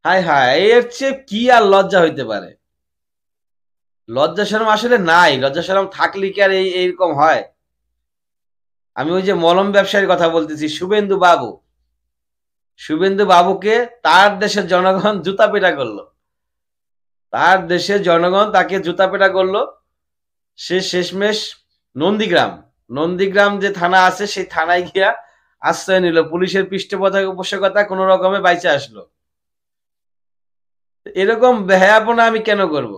হায় হায়, এর চেয়ে কি আর লজ্জা হইতে পারে? লজ্জা শরম আসলে নাই। লজ্জা শরম থাকলে কি আর এইরকম হয়? আমি ওই যে মলম ব্যবসায়ীর কথা বলতেছি, শুভেন্দু বাবু। শুভেন্দু বাবুকে তার দেশের জনগণ জুতা পেটা করলো। তার দেশের জনগণ তাকে জুতা পেটা করলো। সে শেষমেশ নন্দীগ্রাম, নন্দীগ্রাম যে থানা আছে সেই থানায় গিয়া আশ্রয় নিল। পুলিশের পৃষ্ঠপোষকতা কোন রকমে বাইচে আসলো। এরকম বেহায়াপনা আমি কেন করব?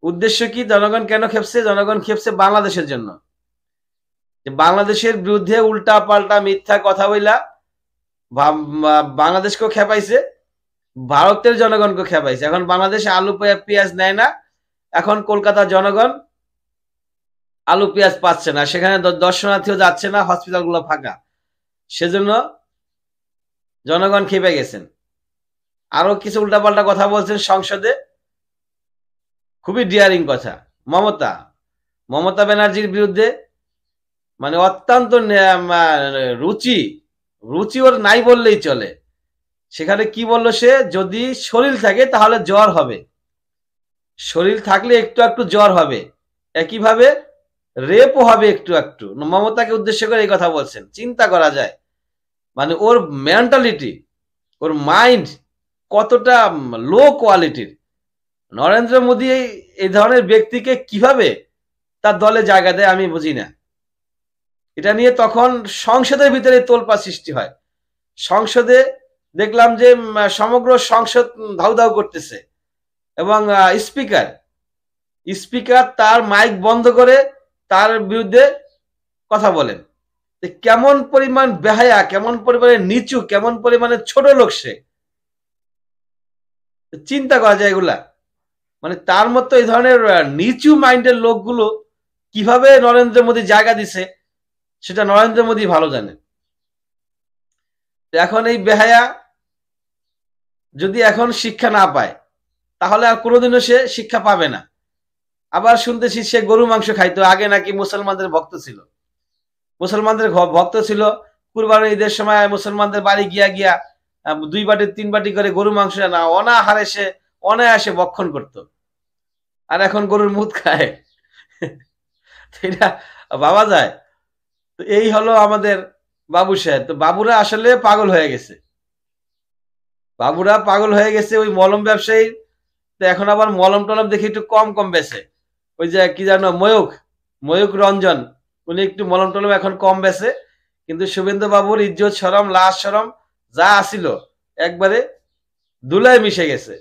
উদ্দেশ্য কি? জনগণ কেন খেপছে? জনগণ খেপছে বাংলাদেশের জন্য। যে বাংলাদেশের বিরুদ্ধে উল্টা পাল্টা মিথ্যা কথা বইলা বাংলাদেশকেও খেপাইছে, ভারতের জনগণকেও খেপাইছে। এখন বাংলাদেশে আলু পেঁয়াজ নেয় না। এখন কলকাতার জনগণ আলু পেঁয়াজ পাচ্ছে না, সেখানে দর্শনার্থীও যাচ্ছে না, হসপিটালগুলো ফাঁকা। সেজন্য জনগণ খেপে গেছেন। আরো কিছু উল্টাপাল্টা কথা বলছেন সংসদে, খুবই ডিয়ারিং কথা। মমতা মমতা ব্যানার্জির বিরুদ্ধে মানে অত্যন্ত রুচি রুচি ওর নাই বললেই চলে। সেখানে কি বললো সে? যদি শরীর থাকে তাহলে জ্বর হবে, শরীর থাকলে একটু একটু জ্বর হবে, একইভাবে রেপও হবে একটু একটু। মমতাকে উদ্দেশ্য করে এই কথা বলছেন। চিন্তা করা যায় মানে ওর মেন্টালিটি, ওর মাইন্ড কতটা লো কোয়ালিটির। নরেন্দ্র মোদী এই ধরনের ব্যক্তিকে কিভাবে তার দলে জায়গা দেয় আমি বুঝি না। এটা নিয়ে তখন সংসদের ভিতরে তোলপাড় সৃষ্টি হয়। সংসদে দেখলাম যে সমগ্র সংসদ ধাউ ধাউ করতেছে এবং স্পিকার স্পিকার তার মাইক বন্ধ করে তার বিরুদ্ধে কথা বলেন। কেমন পরিমাণ বেহায়া, কেমন পরিমাণে নিচু, কেমন পরিমাণে ছোট লোক সে, চিন্তা করা যায় এগুলা। মানে তার মতো এই ধরনের নিচু মাইন্ডের লোকগুলো কিভাবে নরেন্দ্র মোদী জায়গা দিছে সেটা নরেন্দ্র মোদী ভালো জানেন। এখন এই বেহায়া যদি এখন শিক্ষা না পায় তাহলে আর কোনোদিনও সে শিক্ষা পাবে না। আবার শুনতেছি সে গরু মাংস খাইতো, আগে নাকি মুসলমানদের ভক্ত ছিল। মুসলমানদের ভক্ত ছিল, কুরবানির ঈদের সময় মুসলমানদের বাড়ি গিয়া গিয়া 2 বাটি 3 বাটি করে গরু মাংস না অনাহারে সে অনায়াসে ভক্ষণ করত। আর এখন গরুর মুদ খায়। এটা ভাবা যায়? তো এই হলো আমাদের বাবু সাহেব। তো বাবুরা আসলে পাগল হয়ে গেছে। বাবুরা পাগল হয়ে গেছে ওই মলম ব্যবসায়ী। তো এখন আবার মলম টলম দেখি একটু কম কম বেছে। ওই যে কি জানো ময়ূক রঞ্জন, উনি একটু মলম টলম এখন কম বেছে। কিন্তু শুভেন্দু বাবুর ইজ্জত শরম লাজ শরম যা আসিল একবারে ধুলায় মিশে গেছে।